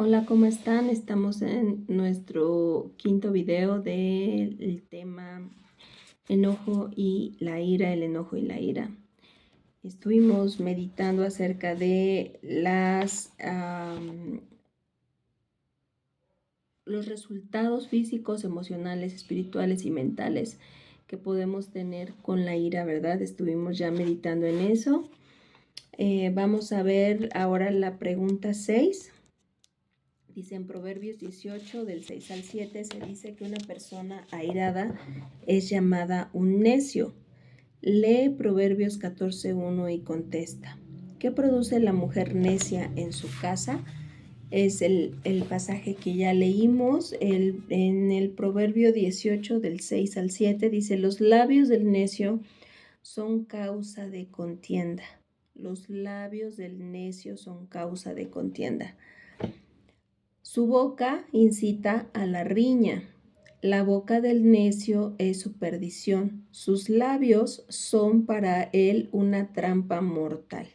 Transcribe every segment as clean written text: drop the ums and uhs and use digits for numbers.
Hola, ¿cómo están? Estamos en nuestro quinto video del tema enojo y la ira, el enojo y la ira. Estuvimos meditando acerca de los resultados físicos, emocionales, espirituales y mentales que podemos tener con la ira, ¿verdad? Estuvimos ya meditando en eso. Vamos a ver ahora la pregunta 6. Dice en Proverbios 18, del 6 al 7, se dice que una persona airada es llamada un necio. Lee Proverbios 14:1 y contesta. ¿Qué produce la mujer necia en su casa? Es el pasaje que ya leímos. En el Proverbio 18, del 6 al 7, dice: los labios del necio son causa de contienda. Los labios del necio son causa de contienda. Su boca incita a la riña. La boca del necio es su perdición. Sus labios son para él una trampa mortal.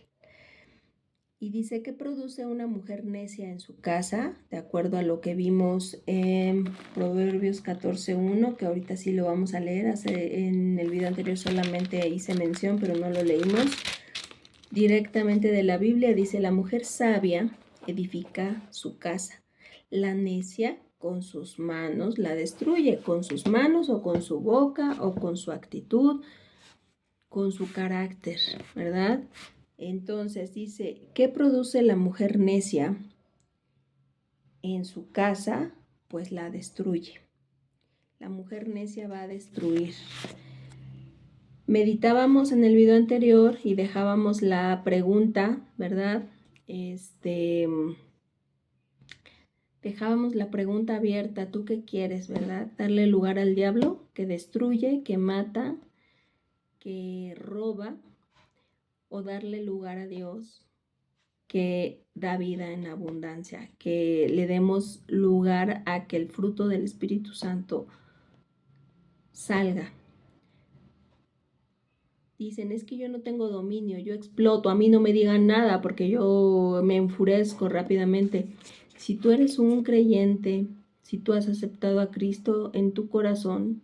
Y dice que produce una mujer necia en su casa, de acuerdo a lo que vimos en Proverbios 14:1, que ahorita sí lo vamos a leer. En el video anterior solamente hice mención, pero no lo leímos. Directamente de la Biblia dice: la mujer sabia edifica su casa. La necia con sus manos la destruye, con sus manos o con su boca o con su actitud, con su carácter, ¿verdad? Entonces dice, ¿qué produce la mujer necia en su casa? Pues la destruye. La mujer necia va a destruir. Meditábamos en el video anterior y dejábamos la pregunta, ¿verdad? Dejábamos la pregunta abierta: ¿tú qué quieres, verdad? ¿Darle lugar al diablo, que destruye, que mata, que roba, o darle lugar a Dios, que da vida en abundancia? Que le demos lugar a que el fruto del Espíritu Santo salga. Dicen, es que yo no tengo dominio, yo exploto, a mí no me digan nada porque yo me enfurezco rápidamente. Si tú eres un creyente, si tú has aceptado a Cristo en tu corazón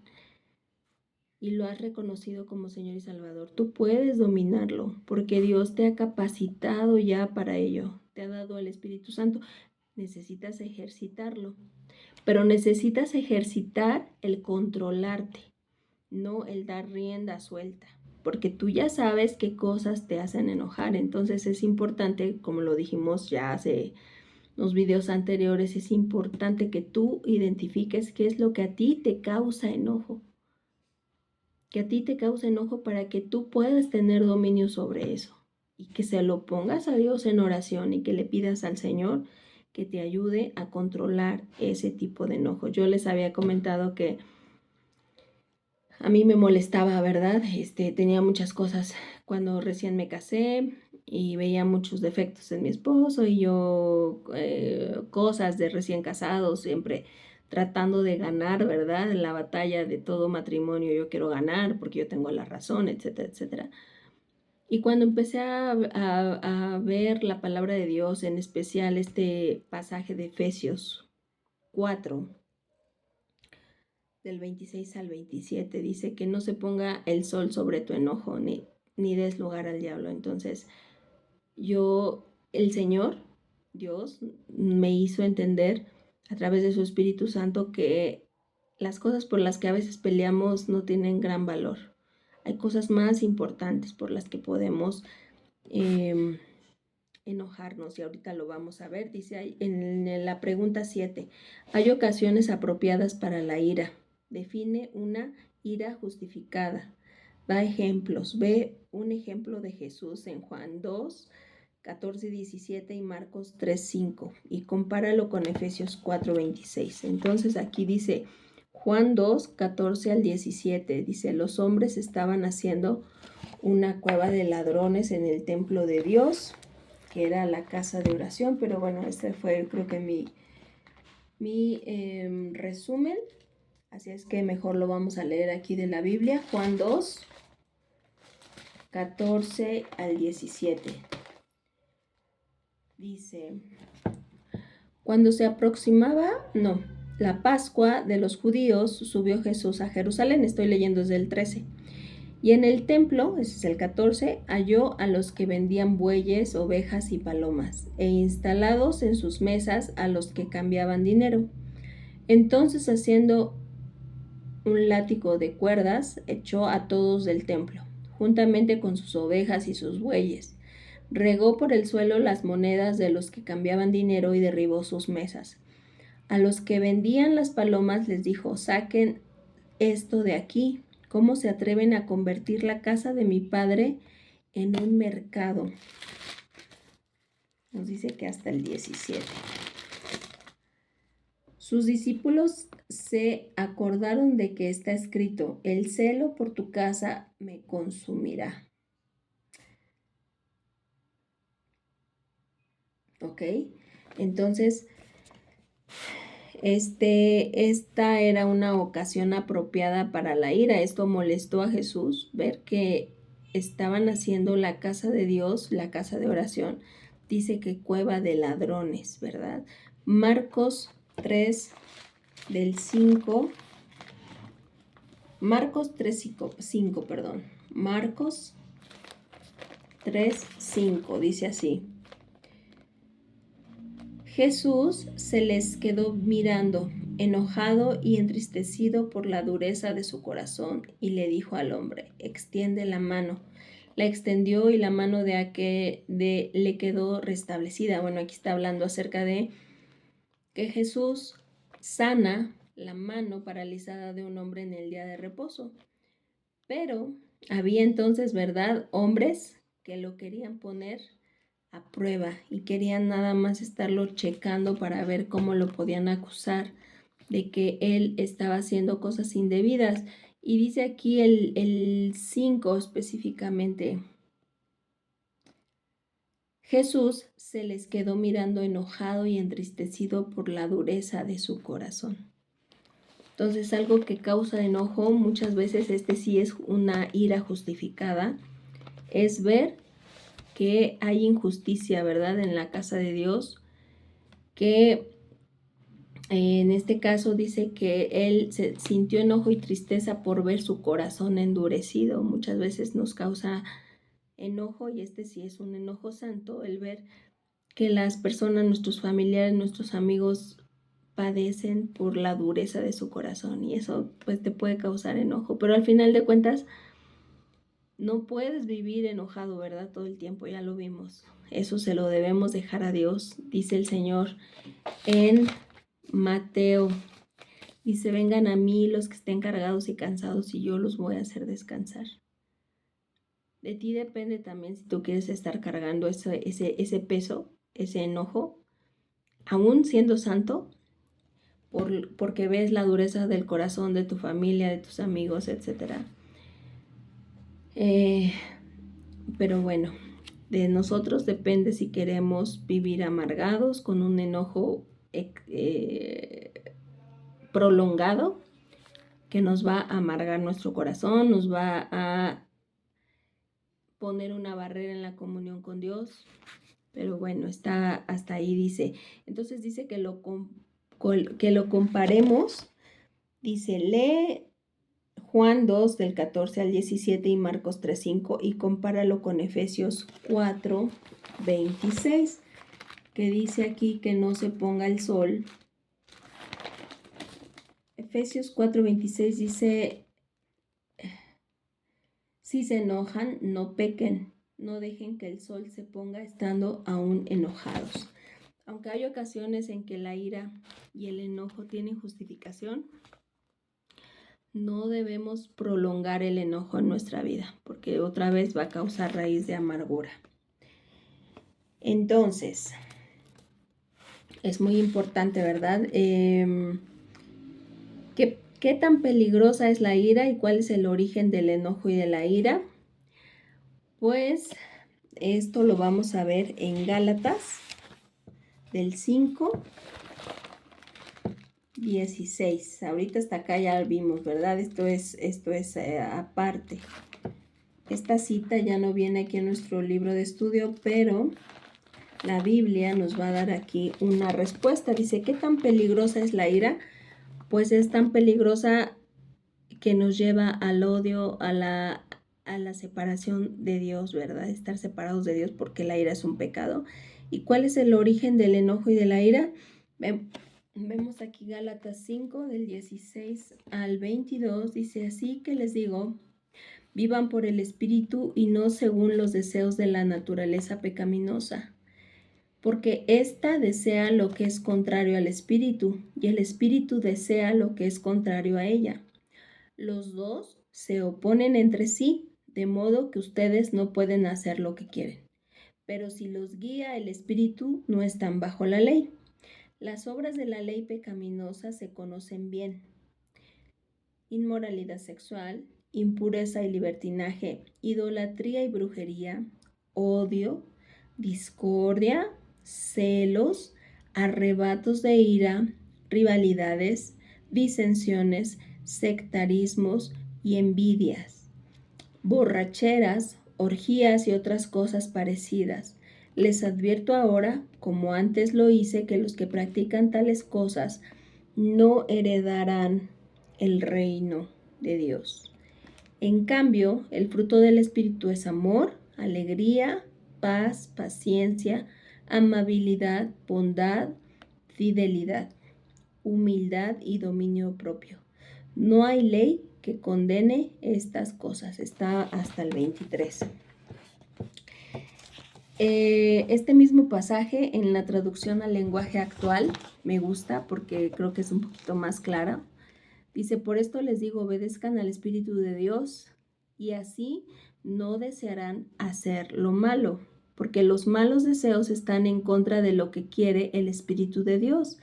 y lo has reconocido como Señor y Salvador, tú puedes dominarlo porque Dios te ha capacitado ya para ello, te ha dado el Espíritu Santo. Necesitas ejercitarlo, pero necesitas ejercitar el controlarte, no el dar rienda suelta, porque tú ya sabes qué cosas te hacen enojar. Entonces es importante, como lo dijimos ya hace los videos anteriores, es importante que tú identifiques qué es lo que a ti te causa enojo, para que tú puedas tener dominio sobre eso y que se lo pongas a Dios en oración y que le pidas al Señor que te ayude a controlar ese tipo de enojo. Yo les había comentado que a mí me molestaba, ¿verdad? Tenía muchas cosas cuando recién me casé y veía muchos defectos en mi esposo, y yo cosas de recién casado, siempre tratando de ganar, ¿verdad? En la batalla de todo matrimonio yo quiero ganar porque yo tengo la razón, etcétera, etcétera. Y cuando empecé a ver la palabra de Dios, en especial este pasaje de Efesios 4, del 26 al 27, dice que no se ponga el sol sobre tu enojo, ni des lugar al diablo. Entonces, el Señor, Dios, me hizo entender a través de su Espíritu Santo que las cosas por las que a veces peleamos no tienen gran valor. Hay cosas más importantes por las que podemos enojarnos, y ahorita lo vamos a ver. Dice ahí en la pregunta 7, hay ocasiones apropiadas para la ira. Define una ira justificada. Da ejemplos. Ve un ejemplo de Jesús en Juan 2, 14 y 17 y Marcos 3, 5, y compáralo con Efesios 4, 26. Entonces aquí dice Juan 2, 14 al 17, dice: los hombres estaban haciendo una cueva de ladrones en el templo de Dios, que era la casa de oración. Pero bueno, este fue, creo que mi resumen. Así es que mejor lo vamos a leer aquí de la Biblia. Juan 2, 14 al 17. Dice: Cuando se aproximaba, la Pascua de los judíos, subió Jesús a Jerusalén. Estoy leyendo desde el 13. Y en el templo, ese es el 14, halló a los que vendían bueyes, ovejas y palomas, e instalados en sus mesas a los que cambiaban dinero. Entonces, haciendo un látigo de cuerdas, echó a todos del templo, juntamente con sus ovejas y sus bueyes. Regó por el suelo las monedas de los que cambiaban dinero y derribó sus mesas. A los que vendían las palomas les dijo: saquen esto de aquí. ¿Cómo se atreven a convertir la casa de mi padre en un mercado? Nos dice que hasta el 17. Sus discípulos se acordaron de que está escrito: el celo por tu casa me consumirá. ¿Ok? Entonces, esta era una ocasión apropiada para la ira. Esto molestó a Jesús, ver que estaban haciendo la casa de Dios, la casa de oración. Dice que cueva de ladrones, ¿verdad? Marcos 3, del 5. Marcos 3, 5, perdón. Marcos 3, 5, dice así. Jesús se les quedó mirando, enojado y entristecido por la dureza de su corazón, y le dijo al hombre: extiende la mano. La extendió y la mano le quedó restablecida. Bueno, aquí está hablando acerca de que Jesús sana la mano paralizada de un hombre en el día de reposo. Pero había entonces, ¿verdad?, hombres que lo querían poner a prueba y querían nada más estarlo checando para ver cómo lo podían acusar de que él estaba haciendo cosas indebidas. Y dice aquí el 5 específicamente: Jesús se les quedó mirando enojado y entristecido por la dureza de su corazón. Entonces, algo que causa enojo, muchas veces sí es una ira justificada, es ver que hay injusticia, ¿verdad?, en la casa de Dios, que en este caso dice que él se sintió enojo y tristeza por ver su corazón endurecido. Muchas veces nos causa enojo, y sí es un enojo santo, el ver que las personas, nuestros familiares, nuestros amigos, padecen por la dureza de su corazón, y eso pues te puede causar enojo, pero al final de cuentas no puedes vivir enojado, ¿verdad?, todo el tiempo, ya lo vimos. Eso se lo debemos dejar a Dios. Dice el Señor en Mateo, dice: vengan a mí los que estén cargados y cansados, y yo los voy a hacer descansar. De ti depende también si tú quieres estar cargando ese peso, ese enojo, aún siendo santo, porque ves la dureza del corazón de tu familia, de tus amigos, etc. Pero bueno, de nosotros depende si queremos vivir amargados con un enojo prolongado, que nos va a amargar nuestro corazón, nos va a poner una barrera en la comunión con Dios. Pero bueno, está hasta ahí, dice. Entonces dice que lo comparemos. Dice: lee Juan 2 del 14 al 17 y Marcos 3, 5, y compáralo con Efesios 4, 26, que dice aquí que no se ponga el sol. Efesios 4, 26 dice: si se enojan, no pequen, no dejen que el sol se ponga estando aún enojados. Aunque hay ocasiones en que la ira y el enojo tienen justificación, no debemos prolongar el enojo en nuestra vida, porque otra vez va a causar raíz de amargura. Entonces, es muy importante, ¿verdad? ¿Qué tan peligrosa es la ira y cuál es el origen del enojo y de la ira? Pues esto lo vamos a ver en Gálatas del 5, 16. Ahorita hasta acá ya lo vimos, ¿verdad? Esto es aparte. Esta cita ya no viene aquí en nuestro libro de estudio, pero la Biblia nos va a dar aquí una respuesta. Dice, ¿qué tan peligrosa es la ira? Pues es tan peligrosa que nos lleva al odio, a la separación de Dios, ¿verdad? Estar separados de Dios porque la ira es un pecado. ¿Y cuál es el origen del enojo y de la ira? Vemos aquí Gálatas 5, del 16 al 22, dice, así que les digo, vivan por el Espíritu y no según los deseos de la naturaleza pecaminosa, porque ésta desea lo que es contrario al Espíritu, y el Espíritu desea lo que es contrario a ella. Los dos se oponen entre sí, de modo que ustedes no pueden hacer lo que quieren. Pero si los guía el Espíritu, no están bajo la ley. Las obras de la ley pecaminosa se conocen bien: inmoralidad sexual, impureza y libertinaje, idolatría y brujería, odio, discordia, celos, arrebatos de ira, rivalidades, disensiones, sectarismos y envidias, borracheras, orgías y otras cosas parecidas. Les advierto ahora, como antes lo hice, que los que practican tales cosas no heredarán el reino de Dios. En cambio, el fruto del Espíritu es amor, alegría, paz, paciencia, amabilidad, bondad, fidelidad, humildad y dominio propio. No hay ley que condene estas cosas. Está hasta el 23. Este mismo pasaje en la traducción al lenguaje actual me gusta porque creo que es un poquito más clara. Dice, por esto les digo, obedezcan al Espíritu de Dios y así no desearán hacer lo malo, porque los malos deseos están en contra de lo que quiere el Espíritu de Dios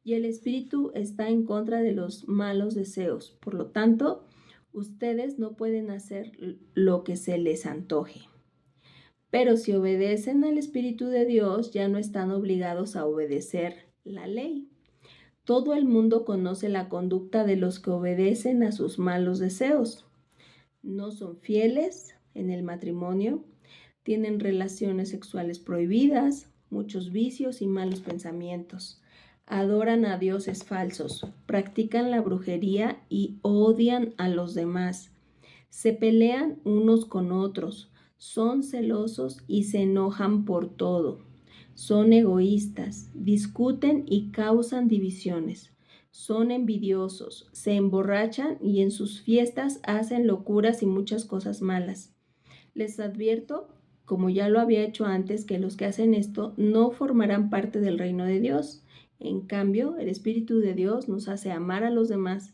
y el Espíritu está en contra de los malos deseos. Por lo tanto, ustedes no pueden hacer lo que se les antoje. Pero si obedecen al Espíritu de Dios, ya no están obligados a obedecer la ley. Todo el mundo conoce la conducta de los que obedecen a sus malos deseos. No son fieles en el matrimonio, tienen relaciones sexuales prohibidas, muchos vicios y malos pensamientos. Adoran a dioses falsos, practican la brujería y odian a los demás. Se pelean unos con otros, son celosos y se enojan por todo. Son egoístas, discuten y causan divisiones. Son envidiosos, se emborrachan y en sus fiestas hacen locuras y muchas cosas malas. Les advierto, como ya lo había hecho antes, que los que hacen esto no formarán parte del reino de Dios. En cambio, el Espíritu de Dios nos hace amar a los demás,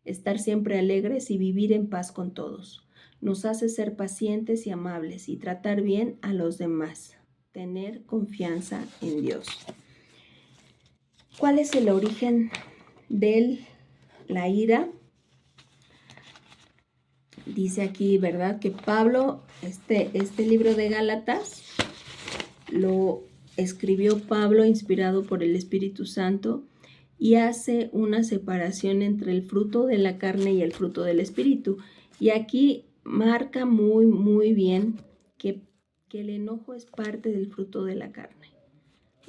estar siempre alegres y vivir en paz con todos. Nos hace ser pacientes y amables y tratar bien a los demás. Tener confianza en Dios. ¿Cuál es el origen de la ira? Dice aquí, ¿verdad? Que Pablo, este libro de Gálatas, lo escribió Pablo inspirado por el Espíritu Santo y hace una separación entre el fruto de la carne y el fruto del Espíritu. Y aquí marca muy, muy bien que el enojo es parte del fruto de la carne,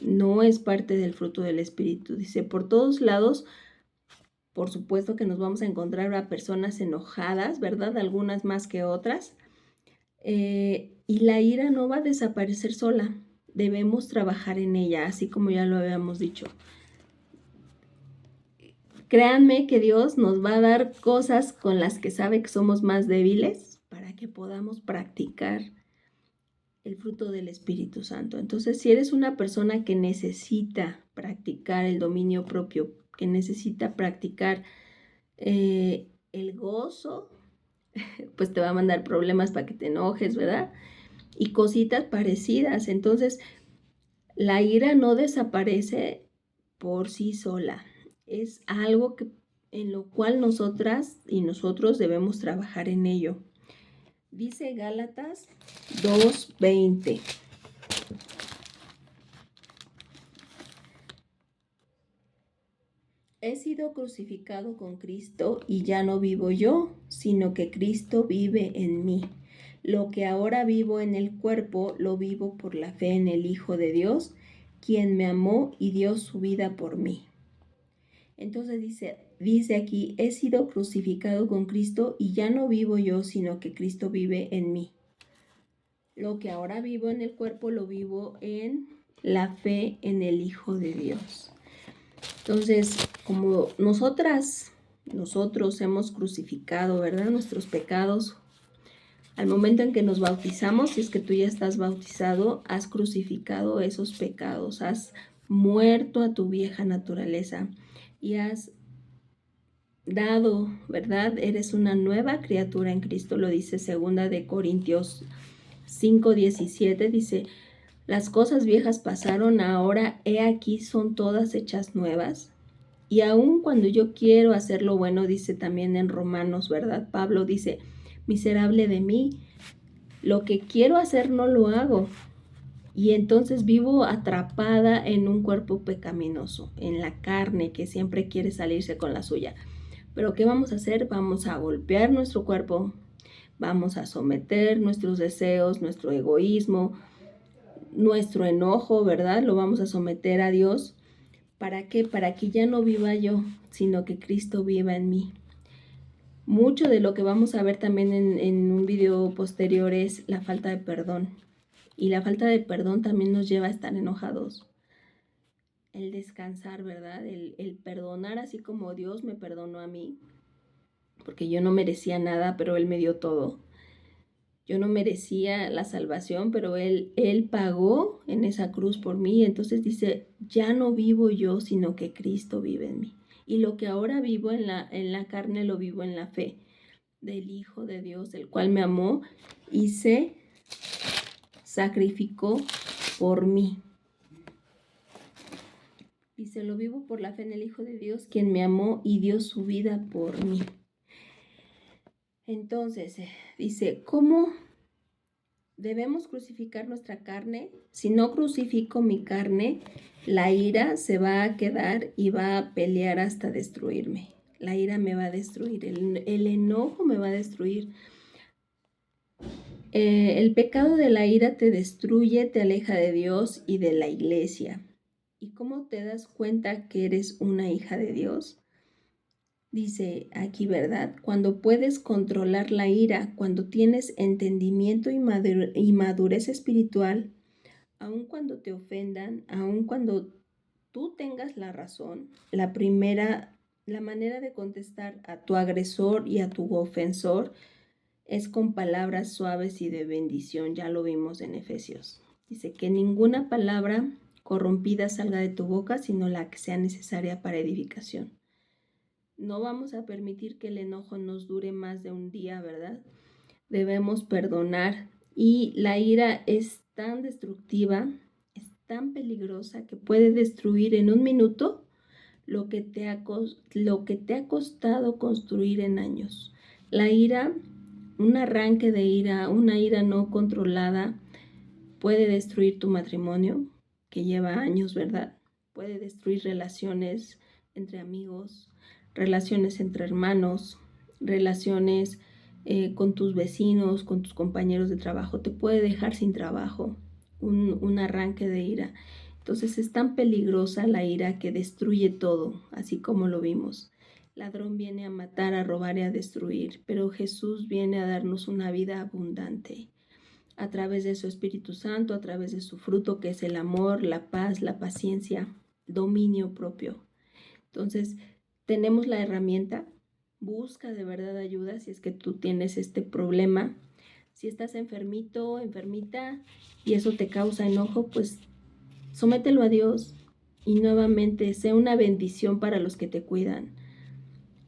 no es parte del fruto del Espíritu. Dice, por todos lados, por supuesto que nos vamos a encontrar a personas enojadas, ¿verdad? Algunas más que otras. Y la ira no va a desaparecer sola. Debemos trabajar en ella, así como ya lo habíamos dicho. Créanme que Dios nos va a dar cosas con las que sabe que somos más débiles para que podamos practicar el fruto del Espíritu Santo. Entonces, si eres una persona que necesita practicar el dominio propio, que necesita practicar el gozo, pues te va a mandar problemas para que te enojes, ¿verdad? Y cositas parecidas. Entonces, la ira no desaparece por sí sola. Es algo en lo cual nosotras y nosotros debemos trabajar en ello. Dice Gálatas 2:20. He sido crucificado con Cristo y ya no vivo yo, sino que Cristo vive en mí. Lo que ahora vivo en el cuerpo, lo vivo por la fe en el Hijo de Dios, quien me amó y dio su vida por mí. Entonces dice aquí, he sido crucificado con Cristo y ya no vivo yo, sino que Cristo vive en mí. Lo que ahora vivo en el cuerpo, lo vivo en la fe en el Hijo de Dios. Entonces, como nosotros hemos crucificado, ¿verdad?, nuestros pecados, al momento en que nos bautizamos, si es que tú ya estás bautizado, has crucificado esos pecados, has muerto a tu vieja naturaleza y has dado, ¿verdad? Eres una nueva criatura en Cristo, lo dice 2 Corintios 5:17, dice, las cosas viejas pasaron, ahora he aquí son todas hechas nuevas. Y aun cuando yo quiero hacer lo bueno, dice también en Romanos, ¿verdad? Pablo dice, miserable de mí, lo que quiero hacer no lo hago. Y entonces vivo atrapada en un cuerpo pecaminoso, en la carne que siempre quiere salirse con la suya. Pero ¿qué vamos a hacer? Vamos a golpear nuestro cuerpo, vamos a someter nuestros deseos, nuestro egoísmo, nuestro enojo, ¿verdad? Lo vamos a someter a Dios. ¿Para qué? Para que ya no viva yo, sino que Cristo viva en mí. Mucho de lo que vamos a ver también en un video posterior es la falta de perdón. Y la falta de perdón también nos lleva a estar enojados. El descansar, ¿verdad? El perdonar así como Dios me perdonó a mí, porque yo no merecía nada, pero Él me dio todo. Yo no merecía la salvación, pero Él pagó en esa cruz por mí. Entonces dice, ya no vivo yo, sino que Cristo vive en mí. Y lo que ahora vivo en la carne, lo vivo en la fe del Hijo de Dios, el cual me amó y se sacrificó por mí. Dice, lo vivo por la fe en el Hijo de Dios, quien me amó y dio su vida por mí. Entonces, dice, ¿cómo debemos crucificar nuestra carne? Si no crucifico mi carne, la ira se va a quedar y va a pelear hasta destruirme. La ira me va a destruir, el enojo me va a destruir. El pecado de la ira te destruye, te aleja de Dios y de la iglesia. ¿Y cómo te das cuenta que eres una hija de Dios? Dice aquí, ¿verdad? Cuando puedes controlar la ira, cuando tienes entendimiento y madurez espiritual, aun cuando te ofendan, aun cuando tú tengas la razón, la manera de contestar a tu agresor y a tu ofensor es con palabras suaves y de bendición. Ya lo vimos en Efesios. Dice que ninguna palabra corrompida salga de tu boca, sino la que sea necesaria para edificación. No vamos a permitir que el enojo nos dure más de un día, ¿verdad? Debemos perdonar. Y la ira es tan destructiva, es tan peligrosa que puede destruir en un minuto lo que te ha costado construir en años. La ira, un arranque de ira, una ira no controlada, puede destruir tu matrimonio, que lleva años, ¿verdad? Puede destruir relaciones entre amigos, relaciones entre hermanos, relaciones con tus vecinos, con tus compañeros de trabajo. Te puede dejar sin trabajo, un arranque de ira. Entonces es tan peligrosa la ira que destruye todo, así como lo vimos. Ladrón viene a matar, a robar y a destruir, pero Jesús viene a darnos una vida abundante a través de su Espíritu Santo, a través de su fruto que es el amor, la paz, la paciencia, dominio propio. Entonces, tenemos la herramienta, busca de verdad ayuda si es que tú tienes este problema. Si estás enfermito, enfermita y eso te causa enojo, pues somételo a Dios y nuevamente sea una bendición para los que te cuidan.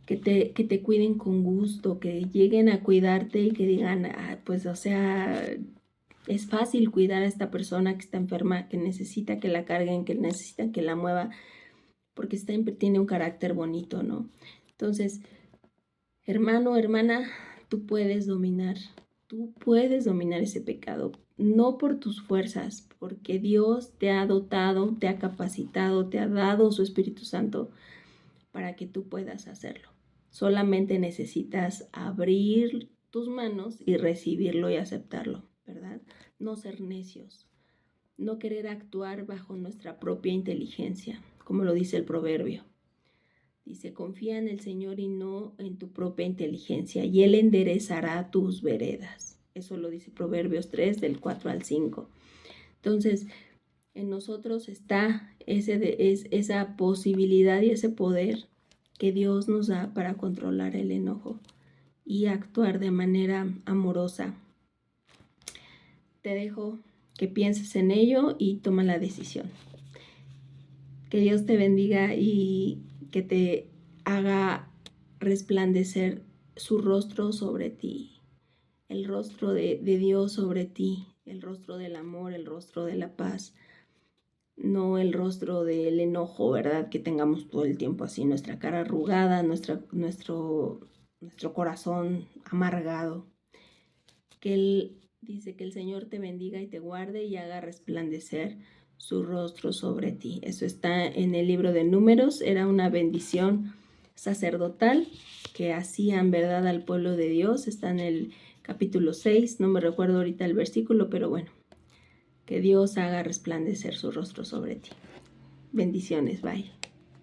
Que te cuiden con gusto, que lleguen a cuidarte y que digan, pues o sea, es fácil cuidar a esta persona que está enferma, que necesita que la carguen, que necesita que la mueva, porque tiene un carácter bonito, ¿no? Entonces, hermano, hermana, tú puedes dominar ese pecado, no por tus fuerzas, porque Dios te ha dotado, te ha capacitado, te ha dado su Espíritu Santo para que tú puedas hacerlo. Solamente necesitas abrir tus manos y recibirlo y aceptarlo, ¿verdad? No ser necios, no querer actuar bajo nuestra propia inteligencia, como lo dice el proverbio. Dice, confía en el Señor y no en tu propia inteligencia, y Él enderezará tus veredas. Eso lo dice Proverbios 3, del 4 al 5. Entonces, en nosotros está esa posibilidad y ese poder que Dios nos da para controlar el enojo y actuar de manera amorosa. Te dejo que pienses en ello y toma la decisión. Que Dios te bendiga y que te haga resplandecer su rostro sobre ti, el rostro de Dios sobre ti, el rostro del amor, el rostro de la paz, no el rostro del enojo, ¿verdad? Que tengamos todo el tiempo así, nuestra cara arrugada, nuestro corazón amargado. Que Él dice que el Señor te bendiga y te guarde y haga resplandecer su rostro sobre ti. Eso está en el libro de Números. Era una bendición sacerdotal que hacían, ¿verdad?, al pueblo de Dios. Está en el capítulo 6, no me recuerdo ahorita el versículo, pero bueno, que Dios haga resplandecer su rostro sobre ti. Bendiciones, bye.